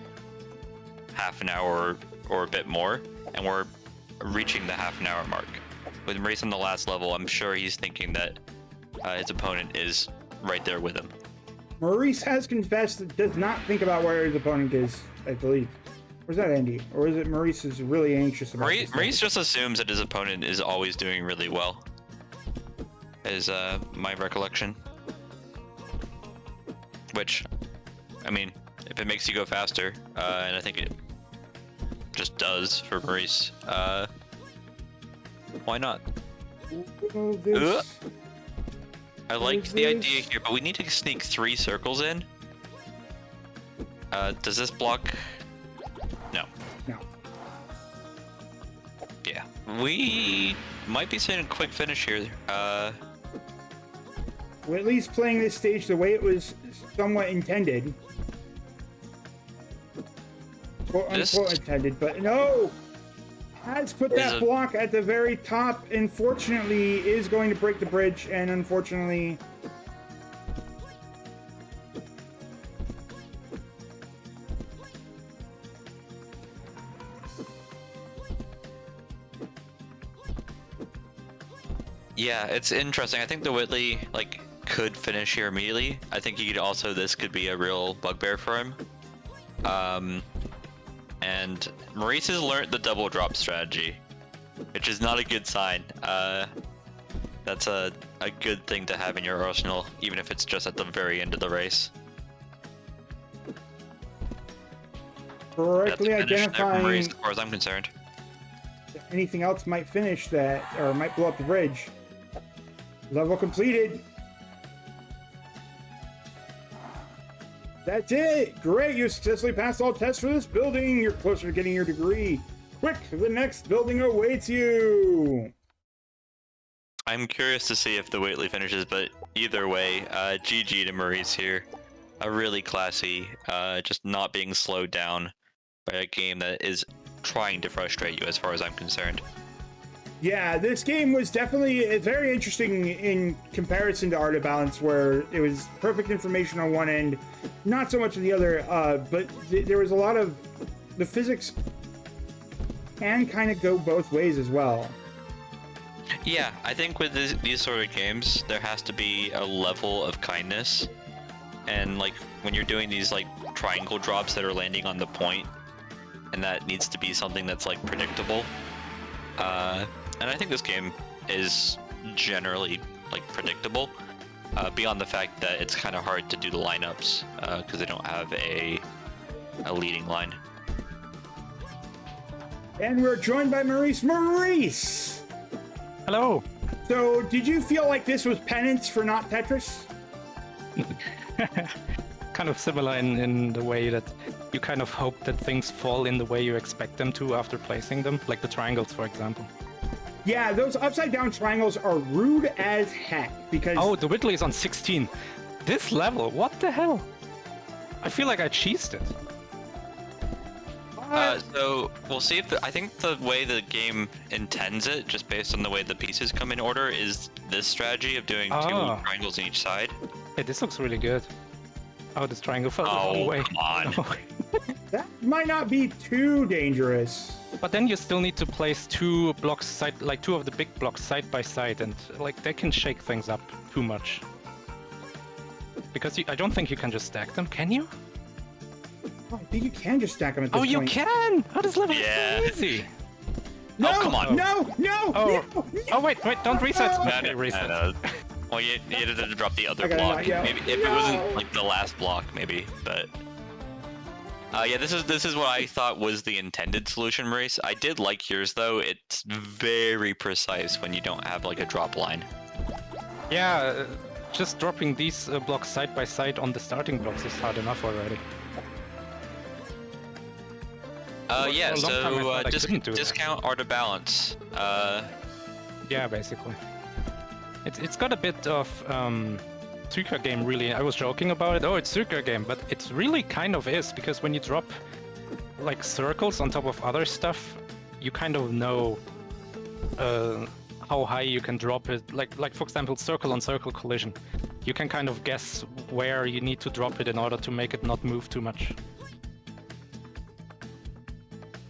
half an hour or a bit more, and we're reaching the half an hour mark. With Maurice on the last level, I'm sure he's thinking that his opponent is right there with him. Maurice has confessed that does not think about where his opponent is, I believe. Or is that Andy? Or is it Maurice is really anxious about this? Maurice just assumes that his opponent is always doing really well, is my recollection. Which, I mean, if it makes you go faster, and I think it just does for Maurice, why not? I like the idea here, but we need to sneak 3 circles in. Does this block? No. No. Yeah. We might be seeing a quick finish here. We're at least playing this stage the way it was somewhat intended. Quote unquote intended, but no! Has put that block at the very top, unfortunately, is going to break the bridge, and unfortunately... Yeah, it's interesting. I think TheWhitley like could finish here immediately. I think he could also this could be a real bugbear for him. And Maurice has learned the double drop strategy, which is not a good sign. That's a good thing to have in your arsenal, even if it's just at the very end of the race. Correctly That's finished there from Maurice, identifying as far as I'm concerned. if anything else might finish that, or might blow up the bridge. Level completed. That's it! Great, you successfully passed all tests for this building. You're closer to getting your degree. Quick, the next building awaits you! I'm curious to see if TheWhitley finishes, but either way, GG to Maurice here. A really classy, just not being slowed down by a game that is trying to frustrate you as far as I'm concerned. Yeah, this game was definitely very interesting in comparison to Art of Balance, where it was perfect information on one end, not so much on the other, but there was a lot of... The physics can kind of go both ways as well. Yeah, I think with these sort of games, there has to be a level of kindness. And like when you're doing these like triangle drops that are landing on the point, and that needs to be something that's like predictable. And I think this game is generally like predictable, beyond the fact that it's kind of hard to do the lineups because they don't have a leading line. And we're joined by Maurice. Maurice! Hello. So, did you feel like this was penance for not Tetris? Kind of similar in the way that you kind of hope that things fall in the way you expect them to after placing them, like the triangles, for example. Yeah, those upside down triangles are rude as heck because... Oh, TheWhitley is on 16. This level? What the hell? I feel like I cheesed it. So we'll see if I think the way the game intends it, just based on the way the pieces come in order, is this strategy of doing two triangles on each side. Hey, this looks really good. Oh, this triangle fell the wrong way. Come on. That might not be too dangerous. But then you still need to place two blocks like two of the big blocks side by side, and like they can shake things up too much. Because I don't think you can just stack them, can you? Oh, I think you can just stack them at this point. Oh, you can! Oh, this level is so easy! No! Oh, come on. No! No! Oh, no, oh wait, don't reset! No. Okay, reset. Well, you needed to drop the other I got it block. now, yeah. Maybe if it wasn't like the last block, maybe. But yeah, this is what I thought was the intended solution, Maurice. I did like yours though. It's very precise when you don't have like a drop line. Yeah, just dropping these blocks side by side on the starting blocks is hard enough already. Yeah. For a long time I So thought I couldn't do that. discount Art of Balance. Yeah, basically. It's got a bit of Suika game, really. I was joking about it. Oh, it's Suika game, but it really kind of is, because when you drop like circles on top of other stuff, you kind of know how high you can drop it. Like for example, circle on circle collision. You can kind of guess where you need to drop it in order to make it not move too much.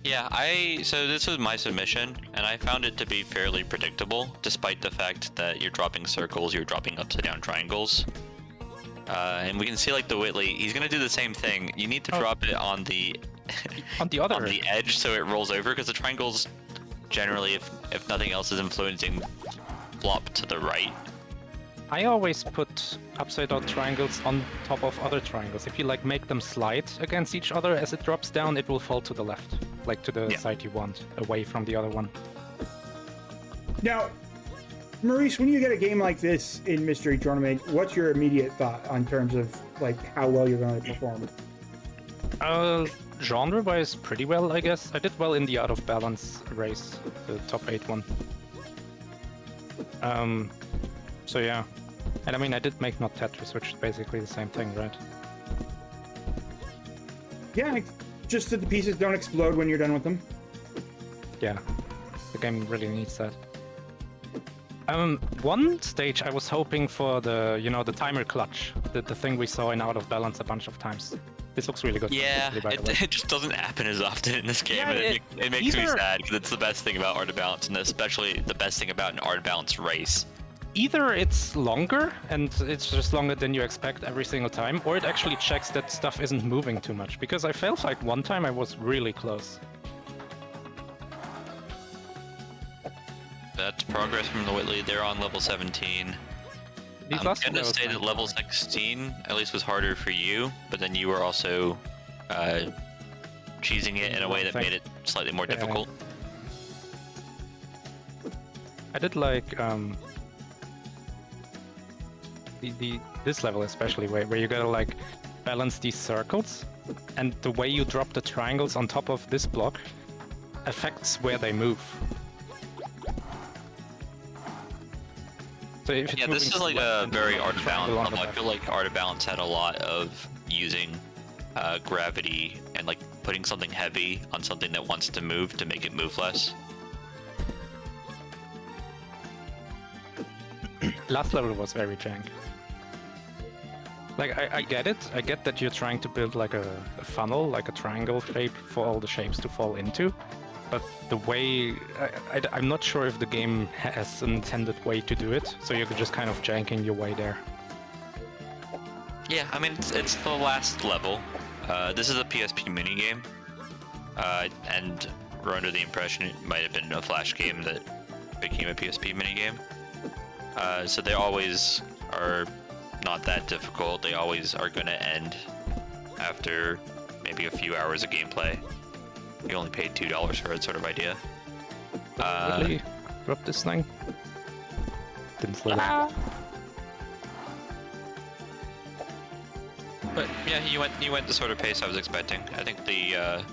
Yeah, so this was my submission, and I found it to be fairly predictable, despite the fact that you're dropping circles, you're dropping upside down triangles. And we can see like TheWhitley, he's gonna do the same thing. You need to drop it on the on the other on the edge so it rolls over, because the triangles generally, if nothing else is influencing, flop to the right. I always put upside down triangles on top of other triangles. If you like make them slide against each other as it drops down, it will fall to the left, like to the side you want, away from the other one. Now, Maurice, when you get a game like this in Mystery Tournament, what's your immediate thought on terms of like how well you're going to perform? Genre-wise, pretty well, I guess. I did well in the Out of Balance race, the top 8 one. So yeah. And I mean, I did make not Tetris, which is basically the same thing, right? Yeah, just that the pieces don't explode when you're done with them. Yeah, the game really needs that. One stage I was hoping for the, the timer clutch, the thing we saw in Out of Balance a bunch of times. This looks really good. Yeah, by the way. it just doesn't happen as often in this game. Yeah, and it makes me either- sad because it's the best thing about Art of Balance, and especially the best thing about an Art of Balance race. Either it's longer, and it's just longer than you expect every single time, or it actually checks that stuff isn't moving too much. Because I felt like one time I was really close. That's progress from the Whitley. They're on level 17. These I'm last gonna levels say were that level 16 at least was harder for you, but then you were also cheesing it in a way that made it slightly more difficult. I did like this level especially where you gotta like balance these circles, and the way you drop the triangles on top of this block affects where they move. So if it's Yeah, this moving is like left, a then very the Art of triangle Balance on the level. I left. feel like Art of Balance had a lot of using gravity and like putting something heavy on something that wants to move to make it move less. Last level was very jank. Like, I get it. I get that you're trying to build like a funnel, like a triangle shape for all the shapes to fall into. But the way... I'm not sure if the game has an intended way to do it, so you're just kind of janking your way there. Yeah, I mean, it's the last level. This is a PSP minigame. And we're under the impression it might have been a Flash game that became a PSP minigame. So they always are not that difficult. They always are going to end after maybe a few hours of gameplay. You only paid $2 for it, sort of idea. Really? Drop this thing? Didn't slow down. But yeah, you went the sort of pace I was expecting. I think the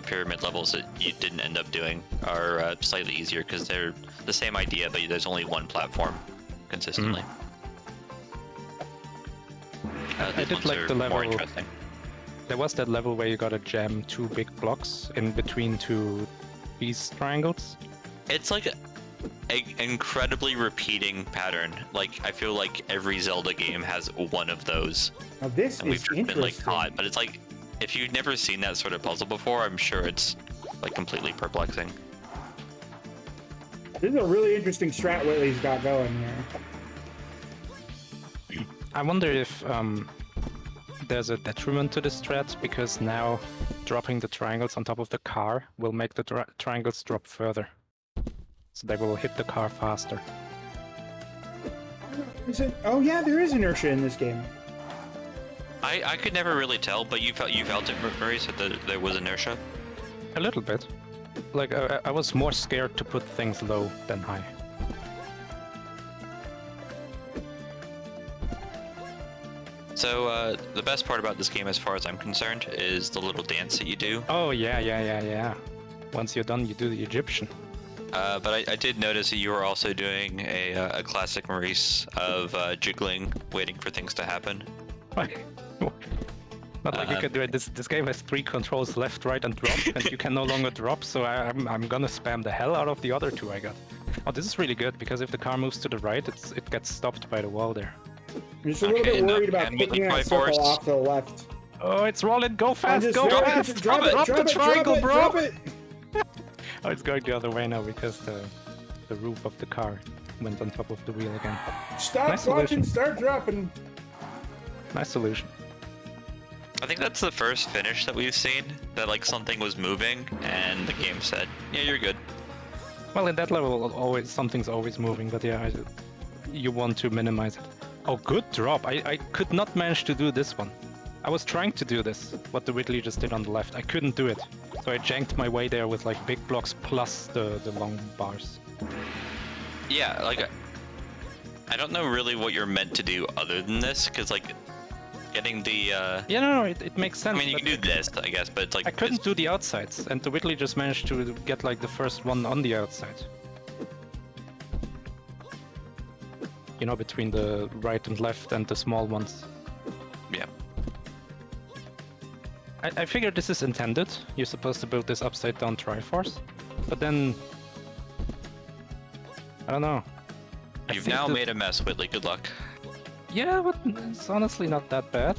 pyramid levels that you didn't end up doing are slightly easier because they're the same idea, but there's only one platform consistently. I did like the more level. interesting. There was that level where you gotta jam two big blocks in between two these triangles. It's like an incredibly repeating pattern. Like, I feel like every Zelda game has one of those. Now this And we've is just interesting. been like caught, but it's like, if you've never seen that sort of puzzle before, I'm sure it's like completely perplexing. This is a really interesting strat Whitley's got going here. I wonder if there's a detriment to this strat, because now dropping the triangles on top of the car will make the triangles drop further. So they will hit the car faster. Is it? Oh yeah, there is inertia in this game. I could never really tell, but you felt it, Maurice, that there was inertia. A little bit. Like, I was more scared to put things low than high. So the best part about this game, as far as I'm concerned, is the little dance that you do. Oh, yeah. Once you're done, you do the Egyptian. But I did notice that you were also doing a classic Maurice of jiggling, waiting for things to happen. Not like you can do it. This game has 3 controls, left, right, and drop, and you can no longer drop, so I'm gonna spam the hell out of the other 2 I got. Oh, this is really good, because if the car moves to the right, it gets stopped by the wall there. I'm just a little bit worried about picking that circle off to the left. Oh, it's rolling, go fast, go Drop fast! it, drop the triangle, bro! Drop it. Oh, it's going the other way now, because the roof of the car went on top of the wheel again. Stop Nice watching, solution. start dropping. Nice solution. I think that's the first finish that we've seen, that like something was moving, and the game said, yeah, you're good. Well, in that level, something's always moving, but yeah, you want to minimize it. Oh, good drop. I could not manage to do this one. I was trying to do this, what the Whitley just did on the left. I couldn't do it. So I janked my way there with like big blocks plus the long bars. Yeah, like, I don't know really what you're meant to do other than this, because like, getting the, Yeah, no, it makes sense. I mean, you can do this, I guess, but it's like... I couldn't do the outsides, and the Whitley just managed to get like the first one on the outside. You know, between the right and left and the small ones. Yeah. I figured this is intended. You're supposed to build this upside down Triforce, but then... I don't know. You've now made a mess, Whitley. Good luck. Yeah, but it's honestly not that bad.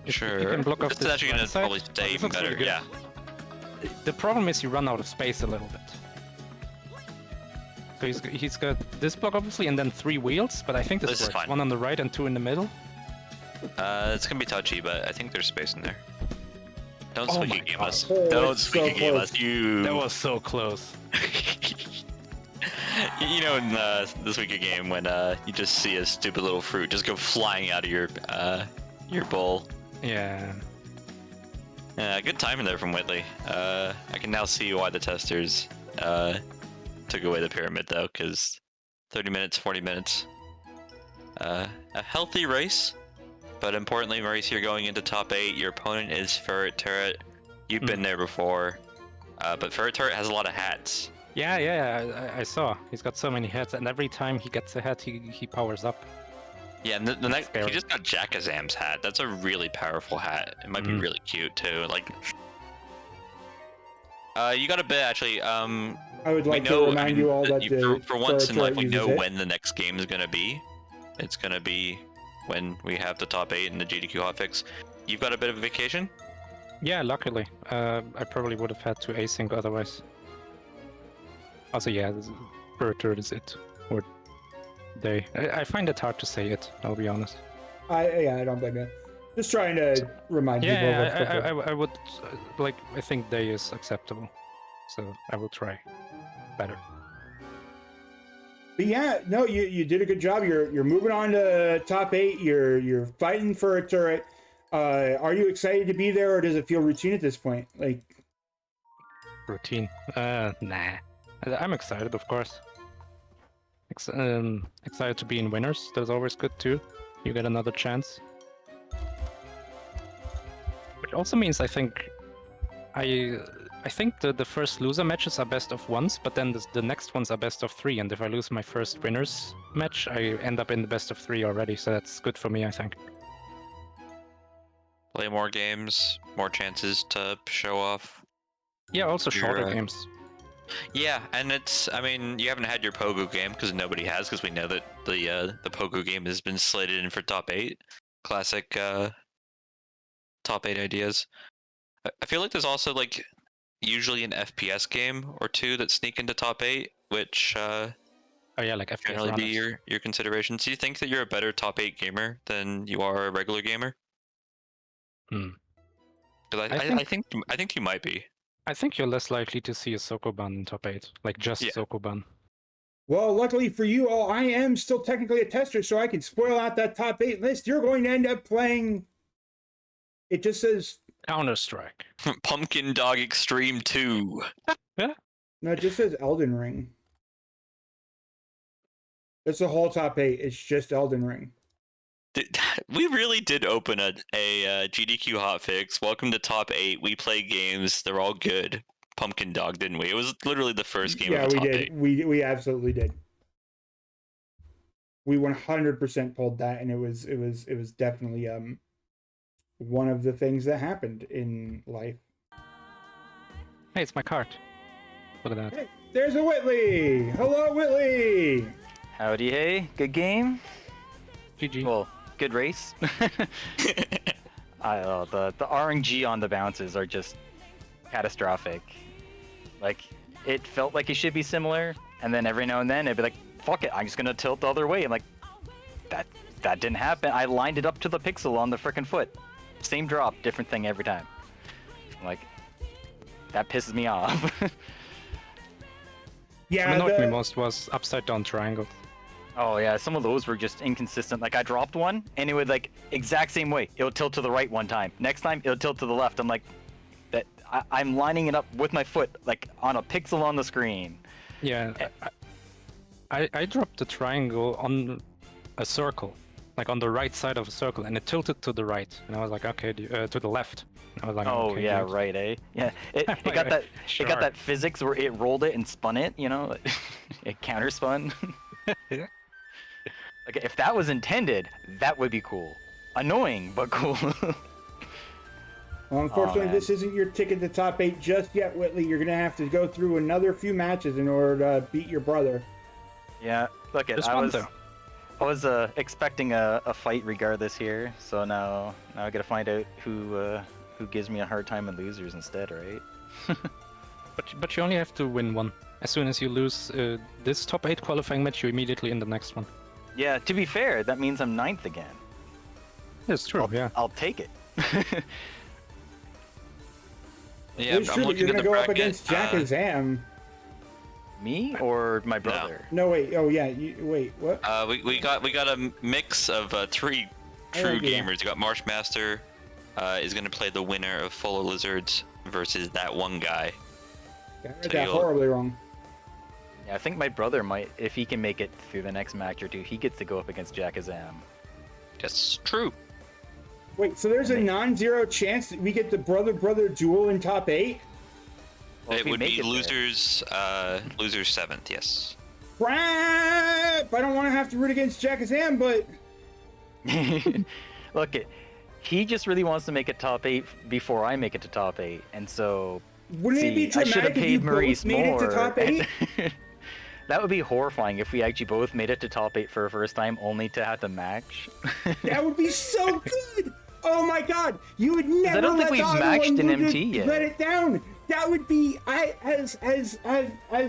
Sure. You can block off This is this actually gonna right side. probably stay This even looks better. really good. Yeah. The problem is you run out of space a little bit. So he's got this block obviously, and then 3 wheels. But I think this This is works. fine. 1 on the right and 2 in the middle. It's gonna be touchy, but I think there's space in there. Don't Oh my squeaky game God. us. Oh, Don't it's so squeaky game close. us. You. That was so close. You know, in this week of game when you just see a stupid little fruit just go flying out of your bowl. Yeah. Good timing there from Whitley. I can now see why the testers took away the pyramid though, because 30 minutes, 40 minutes. A healthy race, but importantly, Maurice, you're going into top 8. Your opponent is Ferret Turret. You've been there before, but Ferret Turret has a lot of hats. Yeah, I saw. He's got so many hits, and every time he gets a hit, he powers up. Yeah, and the next scary. he just got Jackazam's hat. That's a really powerful hat. It might be really cute too. Like, you got a bit actually. I would like to remind you all that for once in life, we know it. when the next game is gonna be. It's gonna be when we have the top 8 in the GDQ hotfix. You've got a bit of a vacation. Yeah, luckily. I probably would have had to async otherwise. Also, yeah, Ferret Turret is it. Or they. I find it hard to say it, I'll be honest. I don't blame you. Just trying to remind people. Yeah, I would, I think they is acceptable. So I will try better. But yeah, no, you did a good job. You're moving on to top 8. You're fighting for a turret. Are you excited to be there, or does it feel routine at this point? Like Routine? Nah. I'm excited, of course. Excited to be in winners. That's always good too. You get another chance. Which also means I think the first loser matches are best of 1s, but then the next ones are best of 3. And if I lose my first winners match, I end up in the best of 3 already. So that's good for me, I think. Play more games, more chances to show off. Yeah, also shorter You're, games. Yeah, and I mean, you haven't had your Pogo game because nobody has, because we know that the Pogo game has been slated in for top 8. Classic top 8 ideas. I feel like there's also like usually an FPS game or 2 that sneak into top 8, which Oh yeah, like FPS generally be runners. your considerations. Do you think that you're a better top 8 gamer than you are a regular gamer? Because I think you might be. I think you're less likely to see a Sokoban in top 8, like just Sokoban. well, luckily for you all, I am still technically a tester, so I can spoil out that top 8 list. You're going to end up playing. It just says Counter-Strike. Pumpkin Dog Extreme 2. no. It just says Elden Ring. It's the whole top 8. It's just Elden Ring. We really did open a GDQ hotfix. Welcome to top 8. We play games. They're all good. Pumpkin Dog, didn't we? It was literally the first game of the top 8. We absolutely did. We 100% pulled that, and it was definitely one of the things that happened in life. Hey, it's my cart. Look at that. Hey, there's a Whitley. Hello, Whitley. Howdy, hey. Good game. GG. Well, good race. The RNG on the bounces are just catastrophic. Like, it felt like it should be similar, and then every now and then it'd be like, fuck it, I'm just gonna tilt the other way. I'm like, that didn't happen. I lined it up to the pixel on the frickin' foot. Same drop, different thing every time. I'm like, that pisses me off. Yeah, What annoyed me most was upside down triangle. Oh yeah, some of those were just inconsistent. Like I dropped one, and it would like exact same way. It would tilt to the right one time. Next time, it would tilt to the left. I'm like, I'm lining it up with my foot, like on a pixel on the screen. Yeah, I dropped the triangle on a circle, like on the right side of a circle, and it tilted to the right. And I was like, okay, to the left. And I was like, Oh okay, yeah, good. right, eh? Yeah, it got that Sure. it got that physics where it rolled it and spun it. You know, it counter spun. Yeah. Like if that was intended, that would be cool. Annoying, but cool. Well, unfortunately, man. this isn't your ticket to top 8 just yet, Whitley. You're going to have to go through another few matches in order to beat your brother. Yeah, look at Just I one was though. I was expecting a fight regardless here, so now I gotta find out who gives me a hard time in losers instead, right? But you only have to win one. As soon as you lose this top 8 qualifying match, you're immediately in the next one. Yeah, to be fair, that means I'm 9th again. It's true, yeah. I'll take it. Yeah, It's I'm true that looking you're at gonna the go up bracket. against Jack and Zam. Me or my brother? No, wait. Oh, yeah. Wait, what? We got a mix of 3 true yeah. gamers. You got Marshmaster is going to play the winner of Full of Lizards versus that one guy. I read So that you'll- horribly wrong. Yeah, I think my brother might, if he can make it through the next match or two, he gets to go up against Jack Azam. That's true. Wait, so there's a non-zero chance that we get the brother-brother duel in top 8? Well, if It we would make be it there. losers 7th, yes. Crap! I don't want to have to root against Jack and Sam, but Look, he just really wants to make it top 8 before I make it to top 8, and so wouldn't it be I should have dramatic if you paid Maurice both made more. it to top 8? That would be horrifying if we actually both made it to top 8 for a first time, only to have to match. That would be so good! Oh my god! You would never I don't think let we've the other matched one in let MT yet. Let it down! That would be, as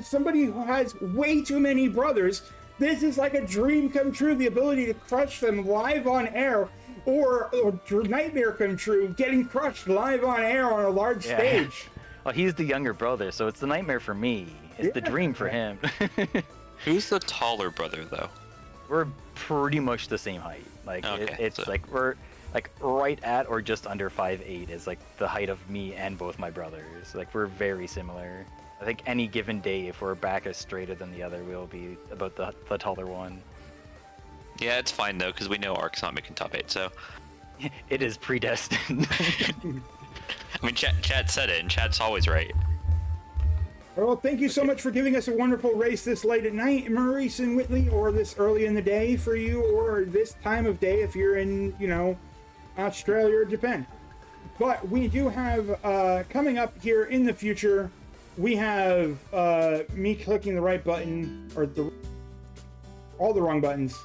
somebody who has way too many brothers, this is like a dream come true, the ability to crush them live on air, or nightmare come true, getting crushed live on air on a large Yeah. stage. Well, he's the younger brother, so it's the nightmare for me. It's the Yeah. dream for him. Who's the taller brother, though? We're pretty much the same height. Like Okay, it's so- like we're like right at or just under 5'8" is like the height of me and both my brothers. Like we're very similar. I think any given day, if we're back as straighter than the other, we'll be about the taller one. Yeah, it's fine, though, because we know Ark's not making top 8, so... It is predestined. I mean, Chad said it, and Chad's always right. Well, thank you so much for giving us a wonderful race this late at night, Maurice and Whitley, or this early in the day for you, or this time of day if you're in, Australia or Japan. But we do have, coming up here in the future, we have me clicking the right button, or all the wrong buttons.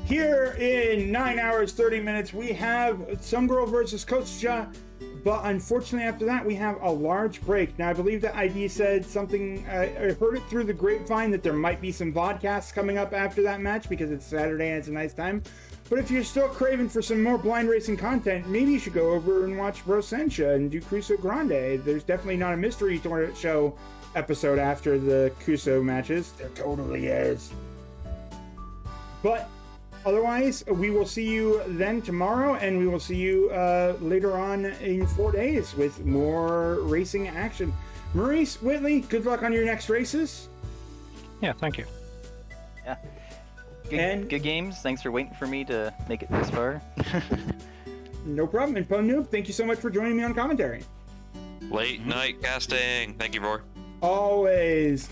Here in 9 hours, 30 minutes, we have Some Girl versus Kostja. But unfortunately, after that, we have a large break. Now, I believe that ID said something, I heard it through the grapevine that there might be some vodcasts coming up after that match because it's Saturday and it's a nice time. But if you're still craving for some more blind racing content, maybe you should go over and watch Brosensha and do Crusoe Grande. There's definitely not a mystery show episode after the Crusoe matches. There totally is. But otherwise, we will see you then tomorrow, and we will see you later on in 4 days with more racing action. Maurice, Whitley, good luck on your next races. Yeah, thank you. Yeah. And- Good games. Thanks for waiting for me to make it this far. No problem. And Pwn Noob, thank you so much for joining me on commentary. Late night casting. Thank you, Roar. Always.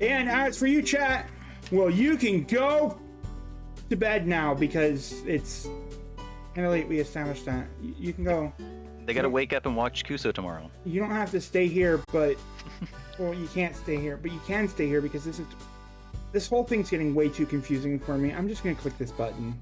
And as for you, chat, well, you can go to bed now because it's kind of late. We established that. You can go. They gotta wake up and watch Kuso tomorrow. You don't have to stay here, but well, you can't stay here, but you can stay here because this whole thing's getting way too confusing for me. I'm just gonna click this button.